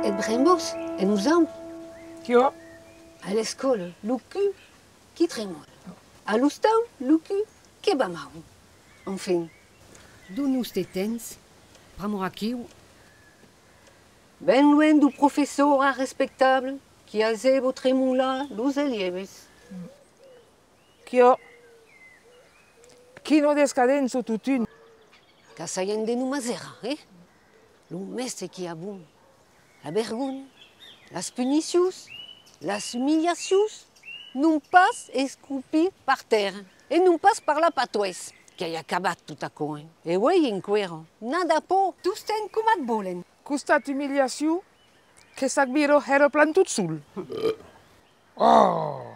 Et bremos, et nous am. Kio? À l'école, le cul qui trémole. À l'oustan, le cul qui bat marron. Enfin. D'où nous tétens, pramorakiou. Ben loin du professeur respectable qui a zé votre moula, los élèves. Kio? Kino descadenzo tutun. Casayen de nous mazera, eh? Le mestre qui a bon. La vergogne, las punitions, las humiliations, nous passe escupir par terre. Et nous passe par la patouesse, qui a acabat tout à coup. Et oui, inquero, nada po, tous ten comat bolen. Custat humiliació que sac viro aeroplan tot sul. Oh!